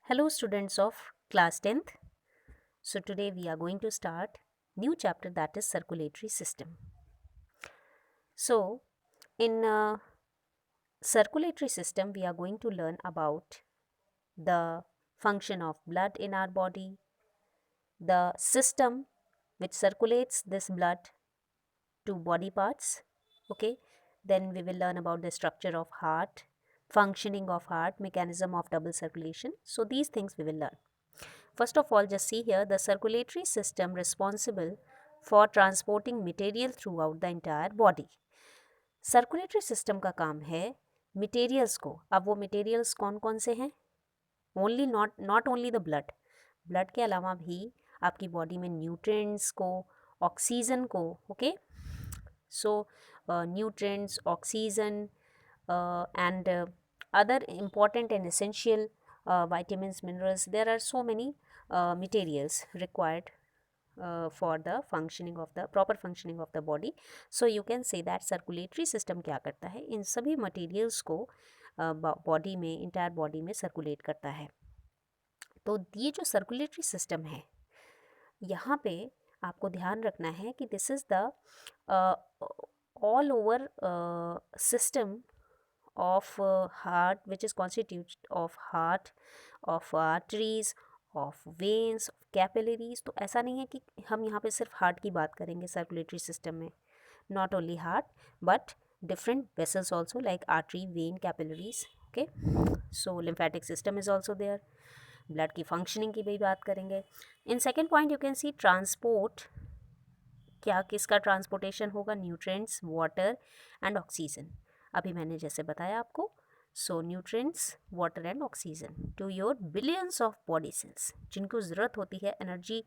Hello students of class 10th. So today we are going to start new chapter, that is circulatory system. So in circulatory system we are going to learn about the function of blood in our body, the system which circulates this blood to body parts. Okay, then we will learn about the structure of heart, functioning of heart, mechanism of double circulation. So these things we will learn. First of all, just see here the circulatory system responsible for transporting material throughout the entire body. Circulatory system का काम है materials को. अब वो materials कौन कौन से हैं? Only not only the blood के अलावा भी आपकी बॉडी में न्यूट्रिएंट्स को, ऑक्सीजन को, okay, so nutrients, oxygen and other important and essential vitamins, minerals. There are so many materials required for the functioning of the proper functioning of the body. So you can say that circulatory system क्या करता है, इन सभी materials को body में, entire body में circulate करता है. तो ये जो सर्कुलेटरी सिस्टम है, यहाँ पे आपको ध्यान रखना है कि this is the all over system of heart, which is constituted of heart, of arteries, of veins, of capillaries. तो ऐसा नहीं है कि हम यहाँ पे सिर्फ हार्ट की बात करेंगे सर्कुलेटरी सिस्टम में. Not only heart but different vessels also like artery, vein, capillaries. Okay, so lymphatic system is also there. Blood की फंक्शनिंग की भी बात करेंगे. In second point you can see transport. क्या किसका ट्रांसपोर्टेशन होगा? Nutrients, water and oxygen. अभी मैंने जैसे बताया आपको, so nutrients, water and oxygen to your billions of body cells, जिनको ज़रूरत होती है एनर्जी.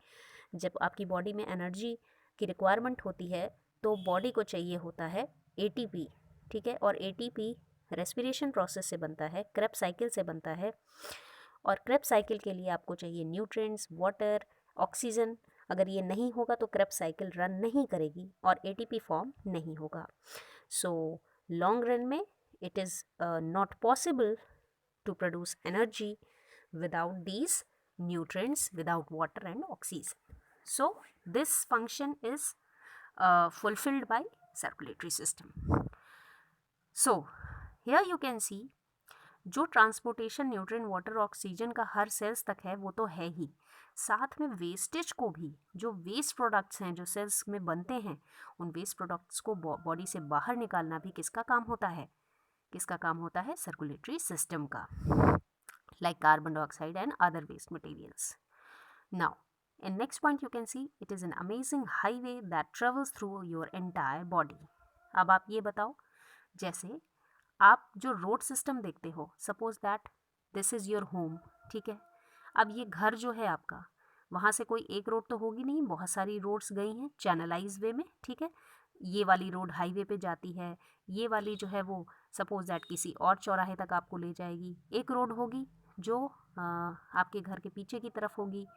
जब आपकी बॉडी में एनर्जी की रिक्वायरमेंट होती है तो बॉडी को चाहिए होता है एटीपी. ठीक है, और एटीपी रेस्पिरेशन प्रोसेस से बनता है, क्रेब साइकिल से बनता है, और क्रेब साइकिल के लिए आपको चाहिए न्यूट्रिएंट्स, वाटर, ऑक्सीजन. अगर ये नहीं होगा तो क्रेब साइकिल रन नहीं करेगी और एटीपी फॉर्म नहीं होगा. सो लॉन्ग रन में it is not possible to produce energy without these nutrients, without water and oxygen. So this function is fulfilled by circulatory system. So here you can see जो transportation nutrient, water, oxygen का हर sales तक है वो तो है ही, साथ में wastage को भी, जो वेस्ट प्रोडक्ट्स हैं जो सेल्स में बनते हैं, उन वेस्ट प्रोडक्ट्स को बॉडी से बाहर निकालना भी किसका काम होता है? किसका काम होता है? सर्कुलेटरी सिस्टम का, like carbon dioxide and other waste materials. Now in next point you can see it is an amazing highway that travels through your entire body. अब आप ये बताओ, जैसे आप जो रोड सिस्टम देखते हो, suppose that this is your home. ठीक है, अब ये घर जो है आपका, वहाँ से कोई एक रोड तो होगी नहीं, बहुत सारी रोड्स गई हैं चैनलाइज वे में. ठीक है, ये वाली रोड हाईवे पे जाती है, ये वाली जो है वो सपोज दैट किसी और चौराहे तक आपको ले जाएगी. एक रोड होगी जो आपके घर के पीछे की तरफ होगी.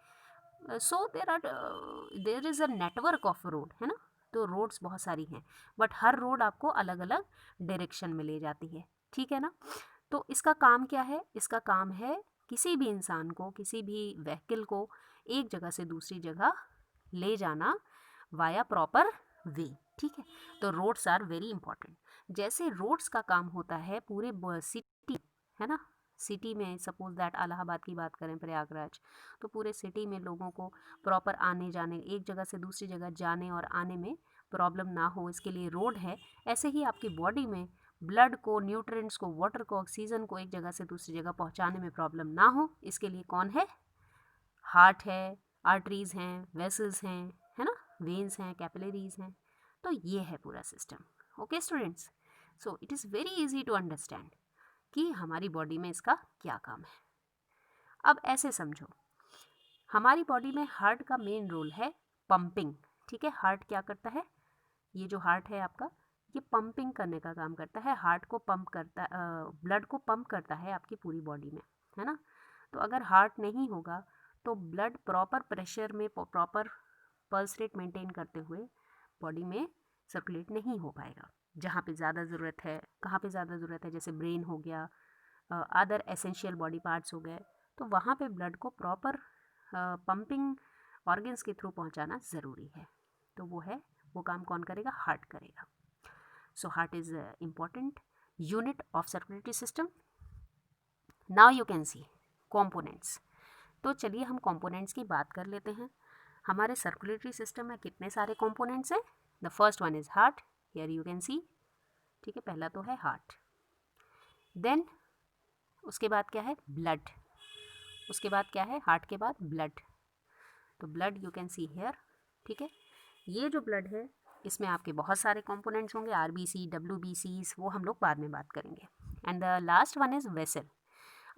So there is a network of road, है ना. तो रोड्स बहुत सारी हैं, बट हर रोड आपको अलग अलग डायरेक्शन में ले जाती है. ठीक है ना. तो इसका काम क्या है? इसका काम है किसी भी इंसान को, किसी भी व्हीकल को एक जगह से दूसरी जगह ले जाना वाया प्रॉपर वे. ठीक है, तो रोड्स आर वेरी इंपॉर्टेंट. जैसे रोड्स का काम होता है पूरे सिटी, है ना, सिटी में सपोज दैट इलाहाबाद की बात करें, प्रयागराज, तो पूरे सिटी में लोगों को प्रॉपर आने जाने, एक जगह से दूसरी जगह जाने और आने में प्रॉब्लम ना हो, इसके लिए रोड है. ऐसे ही आपकी बॉडी में ब्लड को, न्यूट्रिएंट्स को, वाटर को, ऑक्सीजन को एक जगह से दूसरी जगह पहुंचाने में प्रॉब्लम ना हो, इसके लिए कौन है? हार्ट है, आर्टरीज हैं, वेसल्स हैं, है ना, वेन्स हैं, कैपिलरीज हैं. तो ये है पूरा system. Okay students, so it is very easy to understand कि हमारी बॉडी में इसका क्या काम है. अब ऐसे समझो, हमारी बॉडी में हार्ट का मेन रोल है पंपिंग. ठीक है, हार्ट क्या करता है? ये जो हार्ट है आपका, ये पंपिंग करने का काम करता है. हार्ट को पंप करता, ब्लड को पंप करता है आपकी पूरी बॉडी में, है ना. तो अगर हार्ट नहीं होगा तो ब्लड प्रॉपर प्रेशर में, प्रॉपर पल्स रेट मेंटेन करते हुए बॉडी में सर्कुलेट नहीं हो पाएगा. जहाँ पे ज़्यादा ज़रूरत है, कहाँ पे ज़्यादा ज़रूरत है, जैसे ब्रेन हो गया, अदर एसेंशियल बॉडी पार्ट्स हो गए, तो वहाँ पे ब्लड को प्रॉपर पंपिंग ऑर्गन्स के थ्रू पहुँचाना ज़रूरी है। तो वो काम कौन करेगा? हार्ट करेगा। So heart is important unit of circulatory system. Now you can C components. तो चलिए हम कॉम्पोनेंट्स की बात कर लेते हैं। हमारे सर्कुलेटरी सिस्टम में कितने सारे कॉम्पोनेंट्स हैं? The first one is heart, here you can सी, ठीक है, पहला तो है हार्ट। देन उसके बाद क्या है? ब्लड। उसके बाद क्या है? हार्ट के बाद ब्लड। तो blood you can see here, ठीक है। ये जो ब्लड है इसमें आपके बहुत सारे कंपोनेंट्स होंगे, आरबीसी, डब्ल्यूबीसीज, वो हम लोग बाद में बात करेंगे। And the last one is vessel.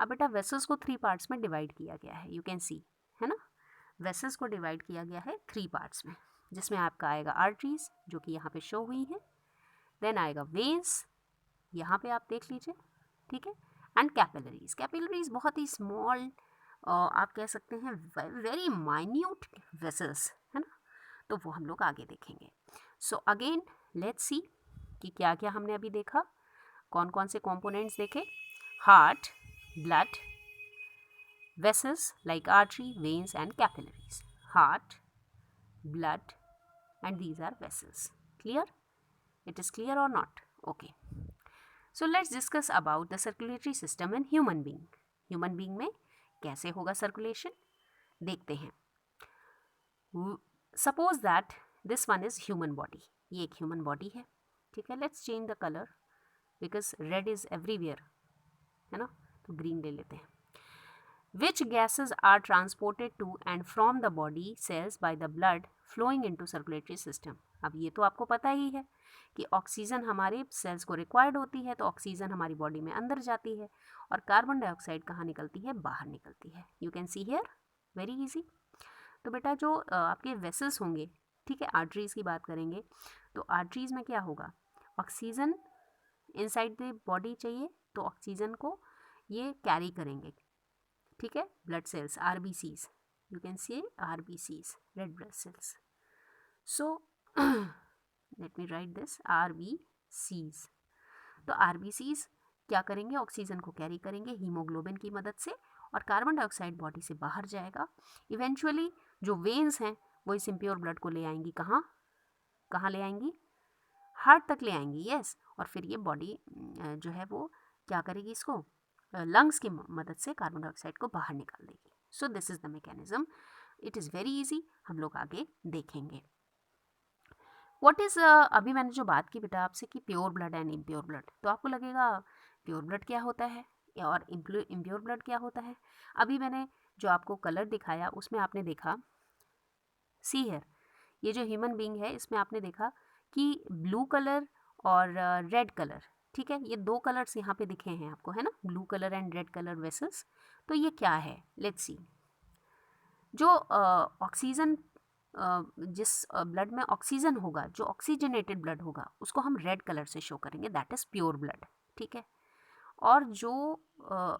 अब बेटा वेसल्स को 3 पार्ट्स में डिवाइड किया गया है, यू कैन सी, है ना। वेसल्स को डिवाइड किया गया है 3 पार्ट्स में, जिसमें आपका आएगा आर्टरीज जो कि यहाँ पे शो हुई है, देन आएगा वेन्स, यहाँ पे आप देख लीजिए, ठीक है, एंड कैपिलरीज। कैपिलरीज बहुत ही स्मॉल, आप कह सकते हैं वेरी माइन्यूट वेसल्स, है ना, तो वो हम लोग आगे देखेंगे। सो अगेन लेट्स सी कि क्या क्या हमने अभी देखा, कौन कौन से कंपोनेंट्स देखे। Heart, blood, vessels like artery, veins and capillaries. Heart, blood, and these are vessels. Clear? It is clear or not? Okay. So let's discuss about the circulatory system in human being. Human being में कैसे होगा circulation? देखते हैं. Suppose that this one is human body. ये एक human body है, ठीक है. Let's change the color because red is everywhere, है ना, तो green ले लेते हैं. Which gases are transported to and from the body cells by the blood flowing into circulatory system? अब ये तो आपको पता ही है कि ऑक्सीजन हमारे सेल्स को रिक्वायर्ड होती है, तो ऑक्सीजन हमारी बॉडी में अंदर जाती है और कार्बन डाइऑक्साइड कहाँ निकलती है? बाहर निकलती है। You can see here, very easy. तो बेटा जो आपके वेसल्स होंगे, ठीक है, आर्टरीज की बात करेंगे, तो आर्टरीज में क्या होगा? ऑक्सीजन इनसाइड द बॉडी चाहिए, तो ऑक्सीजन को ये कैरी करेंगे, ठीक है। Blood cells, RBCs, you can C RBCs, red blood cells. So let me right this, RBCs. तो आरबीसीज क्या करेंगे? ऑक्सीजन को कैरी करेंगे हीमोग्लोबिन की मदद से और कार्बन डाइऑक्साइड बॉडी से बाहर जाएगा। इवेंचुअली जो वेन्स हैं वो इस इम्प्योर ब्लड को ले आएंगी, कहाँ ले आएंगी? हार्ट तक ले आएंगी, यस। और फिर ये बॉडी जो है वो क्या करेगी? इसको लंग्स की मदद से कार्बन डाइऑक्साइड को बाहर निकाल देगी। So this is the mechanism, it is very easy, हम लोग आगे देखेंगे। व्हाट इज़ अभी मैंने जो बात की बेटा आपसे कि pure blood and impure blood, तो आपको लगेगा प्योर ब्लड क्या होता है और इम्प्योर ब्लड क्या होता है। अभी मैंने जो आपको कलर दिखाया उसमें आपने देखा, सी हियर, ये जो ह्यूमन बीइंग है इसमें आपने देखा कि ब्लू कलर और रेड कलर, ठीक है, ये 2 कलर्स यहाँ पे दिखे हैं आपको, है ना, blue colour and red colour vessels. तो ये क्या है? Let's see. जो ऑक्सीजन जिस ब्लड में ऑक्सीजन होगा, जो ऑक्सीजनेटेड ब्लड होगा, उसको हम रेड कलर से शो करेंगे, दैट इज़ प्योर ब्लड, ठीक है। और जो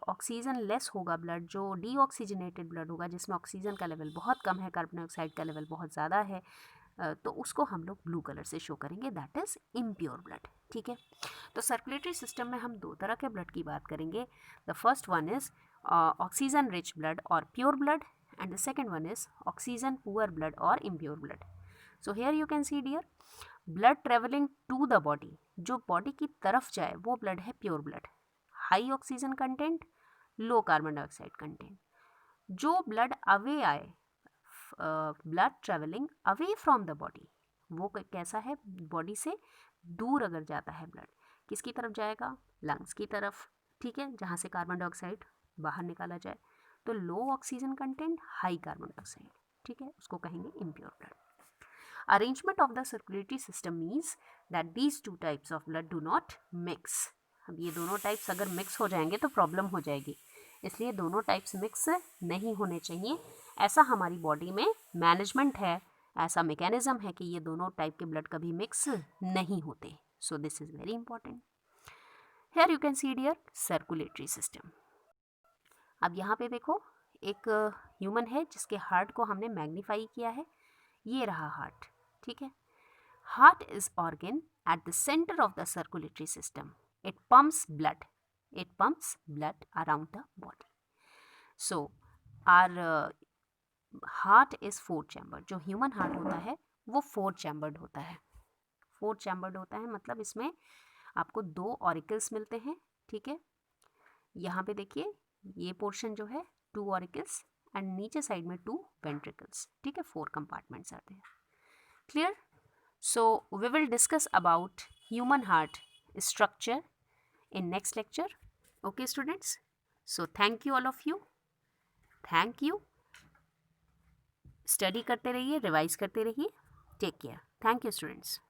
ऑक्सीजन लेस होगा ब्लड, जो डीऑक्सीजनेटेड ब्लड होगा, जिसमें ऑक्सीजन का लेवल बहुत कम है, कार्बन डाइऑक्साइड का लेवल बहुत ज़्यादा है, तो उसको हम लोग ब्लू कलर से शो करेंगे, दैट इज़ इम्प्योर ब्लड, ठीक है। तो सर्कुलेटरी सिस्टम में हम 2 तरह के ब्लड की बात करेंगे। The first one is oxygen rich blood और pure blood, and the second one is oxygen poor blood और impure blood. So here you can see dear, blood travelling to the body, जो body की तरफ जाए वो blood है pure blood, high oxygen content, low carbon dioxide content. जो blood away आए, blood travelling away from the body, वो कैसा है? बॉडी से दूर अगर जाता है ब्लड, किसकी तरफ जाएगा? लंग्स की तरफ, ठीक है, जहाँ से कार्बन डाइऑक्साइड बाहर निकाला जाए। तो low oxygen content, high carbon dioxide, ठीक है, उसको कहेंगे impure blood. Arrangement of the circulatory system means that these 2 types of blood do not mix. अब ये दोनों टाइप्स अगर मिक्स हो जाएंगे तो प्रॉब्लम हो जाएगी, इसलिए दोनों टाइप्स मिक्स नहीं होने चाहिए। ऐसा हमारी बॉडी में मैनेजमेंट है, ऐसा मैकेनिज्म है कि ये दोनों टाइप के ब्लड कभी मिक्स नहीं होते। So this is very important. Here you can see dear circulatory system. अब यहाँ पे देखो, एक ह्यूमन है जिसके हार्ट को हमने मैग्नीफाई किया है, ये रहा हार्ट, ठीक है। Heart is organ at the centre of the circulatory system, it pumps blood around the body. So our heart is 4 chambered. जो ह्यूमन हार्ट होता है वो 4 चैम्बर्ड होता है. 4 चैम्बर्ड होता है मतलब इसमें आपको 2 ऑरिकल्स मिलते हैं. ठीक है, यहाँ पे देखिए ये पोर्शन जो है 2 ऑरिकल्स एंड नीचे साइड में 2 वेंट्रिकल्स. ठीक है, 4 कंपार्टमेंट्स आते हैं. Clear? So we will discuss about human heart structure in next lecture. Okay students, so thank you all of you. Thank you. Study करते रहिए, रिवाइज करते रहिए. Take care. Thank you students.